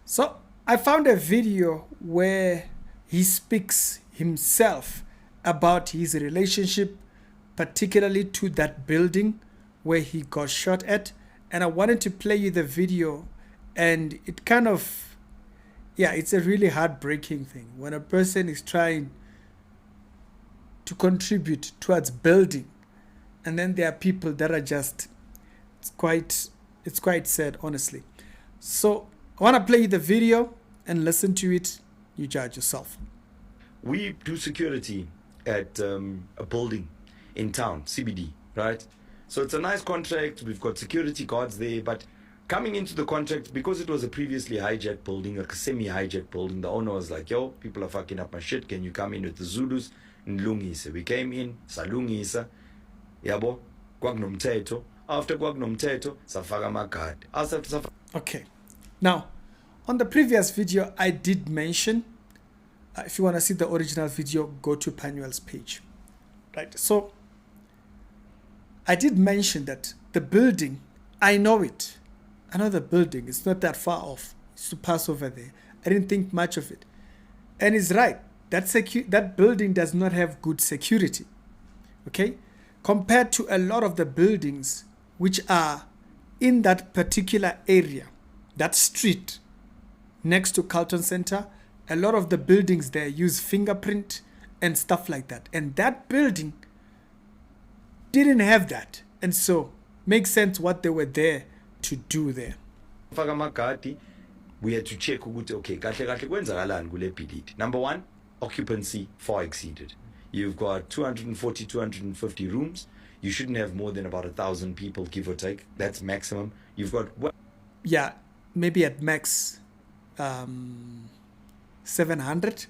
So I found a video where he speaks himself about his relationship, particularly to that building where he got shot at. And I wanted to play you the video, and it kind of, yeah, it's a really heartbreaking thing when a person is trying to contribute towards building, and then there are people that are just, it's quite sad, honestly. So I want to play you the video and listen to it. You judge yourself. We do security at a building in town, CBD, right? So it's a nice contract. We've got security guards there, but coming into the contract, because it was a previously hijacked building, a semi-hijacked building, the owner was like, yo, people are fucking up my shit. Can you come in with the Zulus? Nlungise. We came in, salungisa, yabo, kwagnomteto. After kwagnomteto, safaka magadi. Okay. Now, on the previous video, I did mention, if you want to see the original video, go to Panuel's page. Right. So I did mention that the building, I know it. I know the building. It's not that far off. It's to pass over there. I didn't think much of it. And he's right. That building does not have good security. Okay? Compared to a lot of the buildings which are in that particular area, that street next to Carlton Center, a lot of the buildings there use fingerprint and stuff like that. And that building didn't have that. And so makes sense what they were there to do there. We had to check, okay, number one, occupancy far exceeded. You've got 240, 250 rooms. You shouldn't have more than about 1,000 people, give or take. That's maximum. You've got... Yeah, maybe at max 700.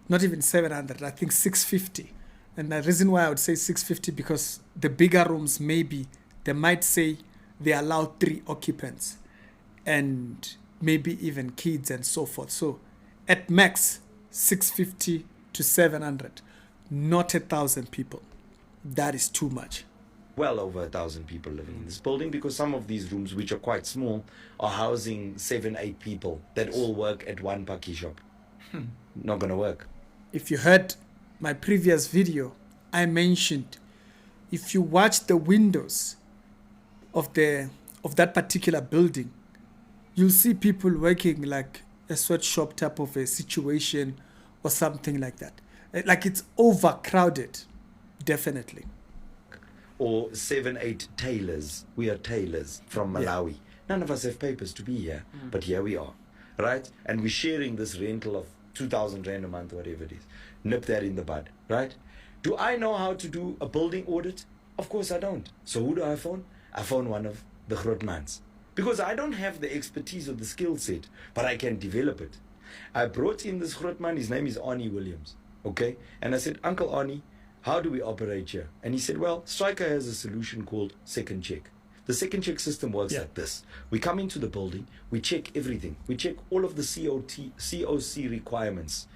Not even 700, I think 650. And the reason why I would say 650, because the bigger rooms, maybe they might say they allow 3 occupants and maybe even kids and so forth. So at max 650 to 700, not 1,000 people. That is too much. Well over 1,000 people living in this building, because some of these rooms, which are quite small, are housing 7, 8 people that all work at one pakkie shop. Not gonna work. If you heard my previous video, I mentioned if you watch the windows of that particular building, you'll see people working like a sweatshop type of a situation or something like that. Like it's overcrowded, definitely. Or 7, 8 tailors. We are tailors from Malawi. Yeah. None of us have papers to be here, but here we are, right? And we're sharing this rental of 2,000 rand a month, whatever it is. Nip that in the bud, right? Do I know how to do a building audit? Of course I don't. So who do I phone? I phone one of the Grootmans. Because I don't have the expertise or the skill set, but I can develop it. I brought in this Grootman, his name is Arnie Williams, okay? And I said, Uncle Arnie, how do we operate here? And he said, well, Striker has a solution called second check. The second check system works like this. We come into the building, we check everything. We check all of the COC requirements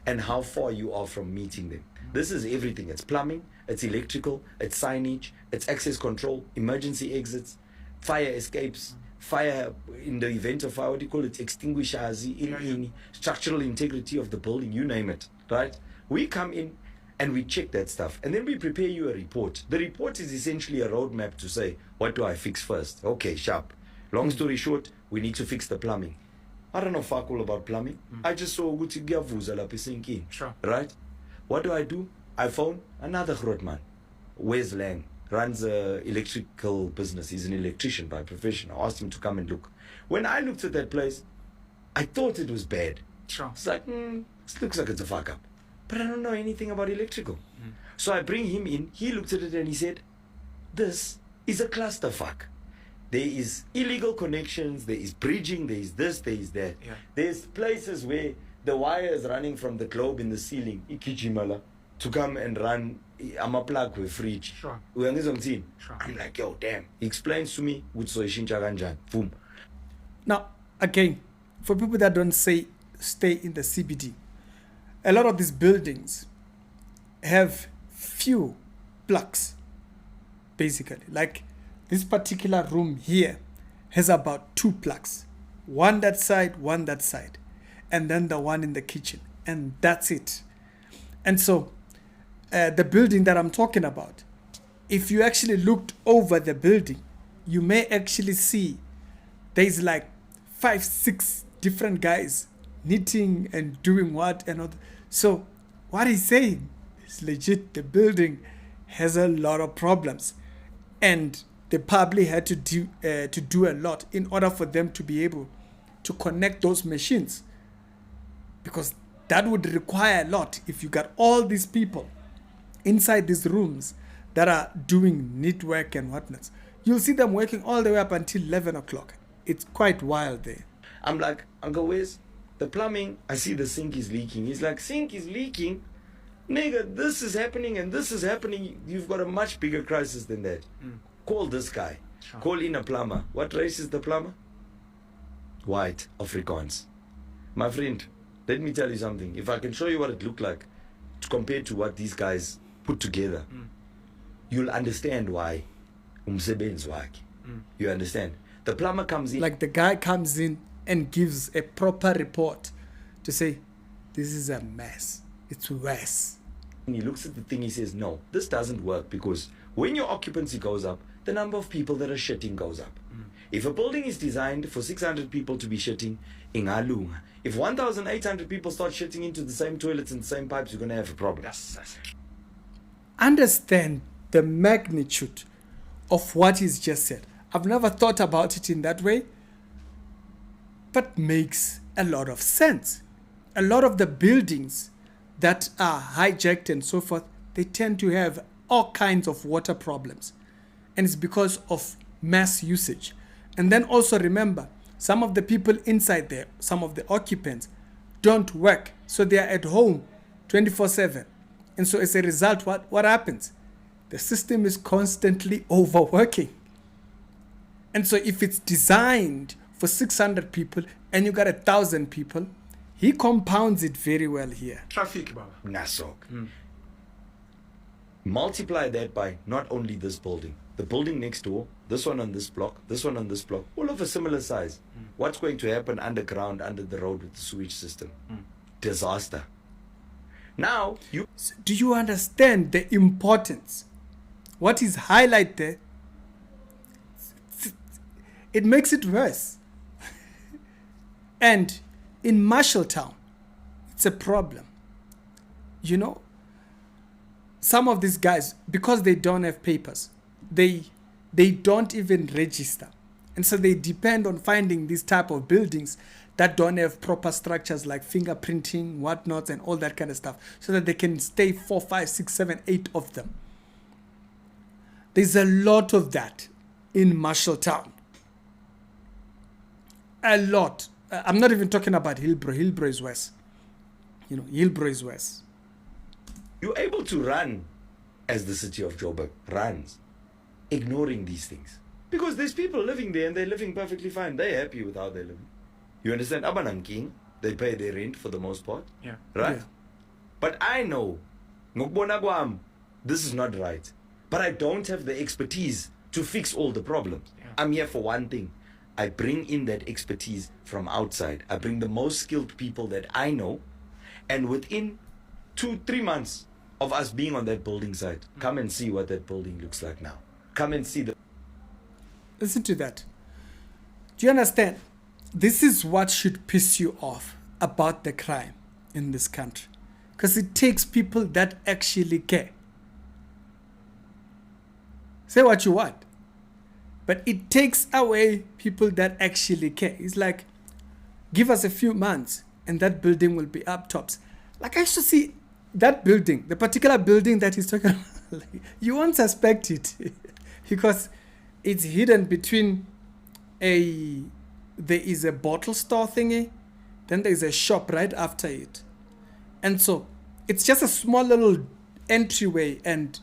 and how far you are from meeting them. This is everything. It's plumbing, it's electrical, it's signage, it's access control, emergency exits, fire escapes, fire in the event of fire, what do you call it, extinguishers, structural integrity of the building, you name it, right? We come in and we check that stuff, and then we prepare you a report. The report is essentially a roadmap to say, what do I fix first? Okay, sharp. Long story short, we need to fix the plumbing. I don't know fuck all about plumbing. I just saw ukuthi kuyavuza lapha esinkin. Sure. Right? What do? I phone another Grootman. Wes Lang runs a electrical business. He's an electrician by profession. I asked him to come and look. When I looked at that place, I thought it was bad. Sure. It's like, it looks like it's a fuck up. But I don't know anything about electrical. So I bring him in. He looked at it and he said, this is a clusterfuck. There is illegal connections, there is bridging, there is this, there is that. Yeah. There's places where the wire is running from the globe in the ceiling, ikijimala, to come and run a plug with fridge. Sure. Sure. I'm like, yo, damn. He explains to me, boom. Now, again, for people that don't say stay in the CBD, a lot of these buildings have few plugs, basically. Like this particular room here has about 2 plugs. one that side, one that side, and then the one in the kitchen, and that's it. And so the building that I'm talking about, if you actually looked over the building, you may actually see there's like 5-6 different guys knitting and doing what and all. So what he's saying is legit. The building has a lot of problems, and they probably had to do a lot in order for them to be able to connect those machines, because that would require a lot. If you got all these people inside these rooms that are doing knit work and whatnot, you'll see them working all the way up until 11 o'clock. It's quite wild there. I'm like, Uncle, where's the plumbing? I see the sink is leaking. He's like, sink is leaking? Nigga, this is happening and this is happening. You've got a much bigger crisis than that. Call this guy. Sure. Call in a plumber. What race is the plumber? White, Afrikaans. My friend, let me tell you something. If I can show you what it looked like compared to what these guys put together, you'll understand why. Umsebenzi wakhe. You understand? The plumber comes in. Like the guy comes in and gives a proper report to say, this is a mess. It's worse. And he looks at the thing, he says, no, this doesn't work, because when your occupancy goes up, the number of people that are shitting goes up. If a building is designed for 600 people to be shitting, ingalunga. If 1,800 people start shitting into the same toilets and the same pipes, you're going to have a problem. That's Understand the magnitude of what he's just said. I've never thought about it in that way, but makes a lot of sense. A lot of the buildings that are hijacked and so forth, they tend to have all kinds of water problems. And it's because of mass usage. And then also remember, some of the people inside there, some of the occupants, don't work. So they are at home 24/7. And so as a result, what happens? The system is constantly overworking. And so if it's designed for 600 people and you got 1,000 people, he compounds it very well here. traffic, Baba. Nasok. Multiply that by not only this building, the building next door, this one on this block, this one on this block, all of a similar size. What's going to happen underground, under the road with the sewage system? Disaster. Now, you... So do you understand the importance? What is highlighted there? It makes it worse. And in Marshalltown, it's a problem. You know, some of these guys, because they don't have papers, they don't even register. And so they depend on finding these type of buildings that don't have proper structures like fingerprinting, whatnot, and all that kind of stuff, so that they can stay 4, 5, 6, 7, 8 of them. There's a lot of that in Marshalltown. A lot. I'm not even talking about Hillbrow. Hillbrow is worse. You know, Hillbrow is worse. You're able to run as the city of Joburg runs, ignoring these things. Because there's people living there and they're living perfectly fine. They're happy with how they're living. You understand? Abanam King, they pay their rent for the most part. Yeah. Right? Yeah. But I know, ngokubona kwami, this is not right. But I don't have the expertise to fix all the problems. Yeah. I'm here for one thing. I bring in that expertise from outside. I bring the most skilled people that I know. And within 2-3 months of us being on that building site, come and see what that building looks like now. Come and see the... Listen to that. Do you understand? This is what should piss you off about the crime in this country. Because it takes people that actually care. Say what you want. But it takes away people that actually care. It's like, give us a few months and that building will be up tops. Like I used to see that building, the particular building that he's talking about, you won't suspect it because it's hidden between there is a bottle store thingy, then there's a shop right after it. And so it's just a small little entryway and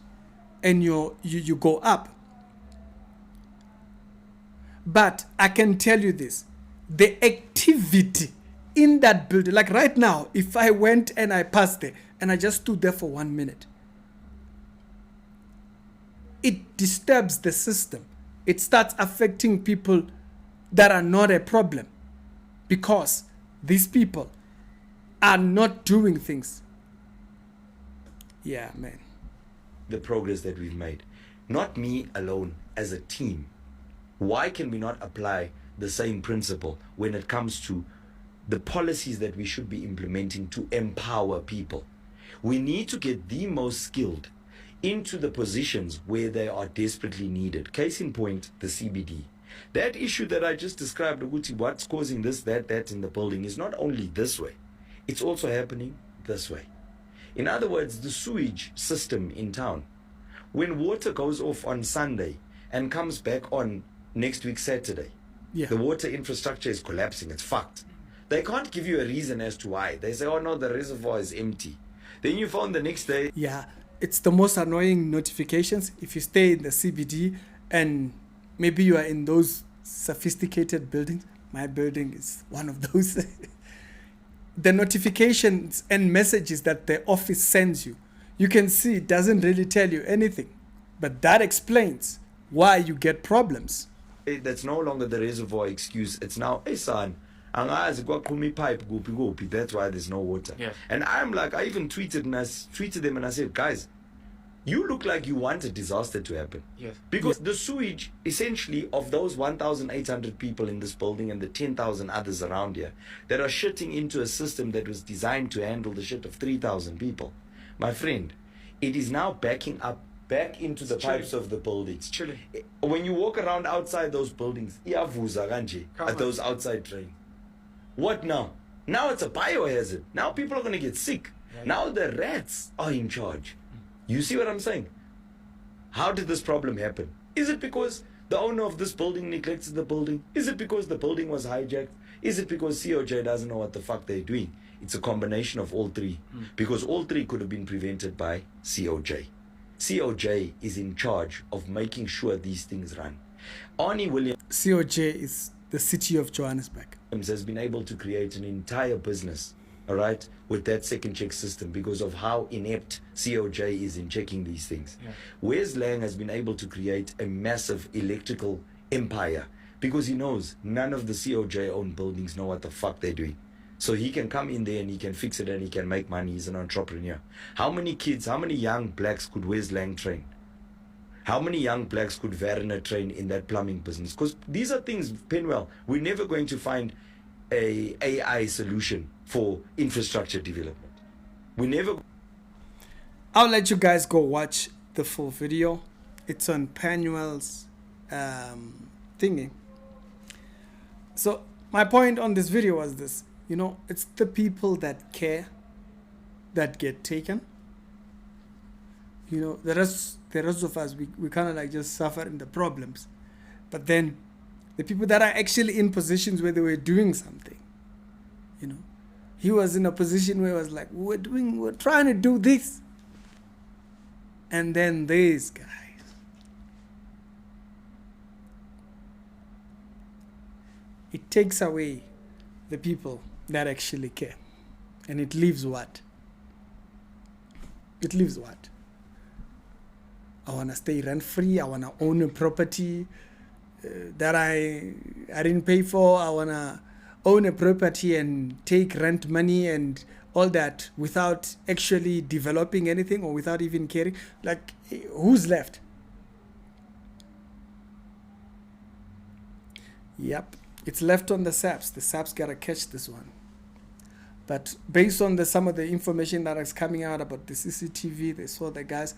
you go up. But I can tell you this, the activity in that building, like right now, if I went and I passed there and I just stood there for 1 minute, it disturbs the system. It starts affecting people that are not a problem. because these people are not doing things. Yeah, man. The progress that we've made. Not me alone, as a team. Why can we not apply the same principle when it comes to the policies that we should be implementing to empower people? We need to get the most skilled into the positions where they are desperately needed. Case in point, the CBD. That issue that I just described, what's causing this, that in the building, is not only this way, it's also happening this way. In other words, the sewage system in town, when water goes off on Sunday and comes back on next week Saturday, the water infrastructure is collapsing. It's fucked. They can't give you a reason as to why. They say, oh no, the reservoir is empty. Then you found the next day. Yeah, it's the most annoying notifications if you stay in the CBD and maybe you are in those sophisticated buildings. My building is one of those. The notifications and messages that the office sends you, you can see it doesn't really tell you anything, but that explains why you get problems. That's no longer the reservoir excuse. It's now, hey son, angazi kwaqhuma pipe kuphi kuphi, that's why there's no water. Yeah. And I'm like, I even tweeted them and I said, guys, you look like you want a disaster to happen. Yes. Because the sewage, essentially, of those 1,800 people in this building and the 10,000 others around here that are shitting into a system that was designed to handle the shit of 3,000 people, my friend, it is now backing up back into the pipes of the buildings. It's chilling. When you walk around outside those buildings, iyavuza kanje at those outside drains. What now? Now it's a biohazard. Now people are going to get sick. Right. Now the rats are in charge. You see what I'm saying? How did this problem happen? Is it because the owner of this building neglects the building? Is it because the building was hijacked? Is it because COJ doesn't know what the fuck they're doing? It's a combination of all three. Because all three could have been prevented by COJ. COJ is in charge of making sure these things run. Arnie Williams COJ is the city of Johannesburg. has been able to create an entire business, all right, with that second check system because of how inept COJ is in checking these things. Yeah. Wes Lang has been able to create a massive electrical empire because he knows none of the COJ owned buildings know what the fuck they're doing. So he can come in there and he can fix it and he can make money. He's an entrepreneur. How many kids, how many young blacks could Wes Lang train? How many young blacks could Werner train in that plumbing business? Because these are things, Penwell, we're never going to find a AI solution for infrastructure development. We never. I'll let you guys go watch the full video. It's on Panuel's thingy. So my point on this video was this. You know, it's the people that care that get taken. You know, the rest of us, we kind of like just suffer in the problems. But then the people that are actually in positions where they were doing something, you know, he was in a position where he was like, we're trying to do this. And then these guys. It takes away the people that actually care. And it leaves what? It leaves what? I want to stay rent-free. I want to own a property that I didn't pay for. I want to own a property and take rent money and all that without actually developing anything or without even caring. Like, who's left? Yep, it's left on the SAPs. The SAPs got to catch this one. But based on some of the information that is coming out about the CCTV, they saw the guys,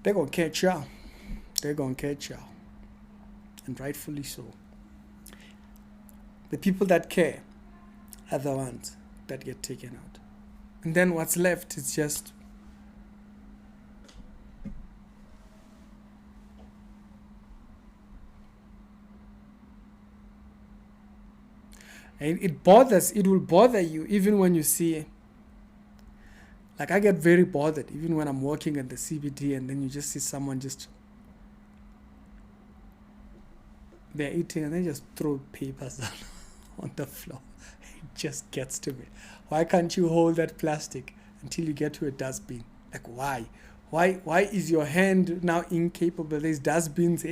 they're going to catch y'all. They're going to catch y'all. And rightfully so. The people that care are the ones that get taken out. And then what's left is just and it will bother you even when you see, like I get very bothered even when I'm walking at the CBD and then you just see someone they're eating and they just throw papers on the floor. It just gets to me. Why can't you hold that plastic until you get to a dustbin? Like why? Why is your hand now incapable? There's dustbins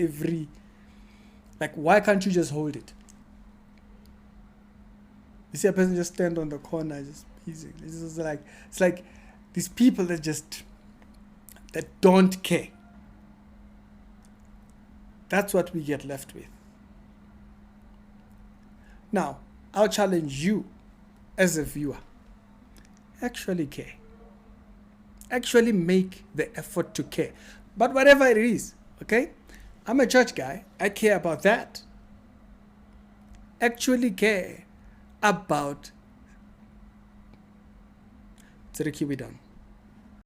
why can't you just hold it? You see a person just stand on the corner, just easy. It's like these people that don't care. That's what we get left with. Now, I'll challenge you as a viewer. Actually care. Actually make the effort to care. But whatever it is, okay? I'm a church guy. I care about that. Actually care about... Tsiriki, we done.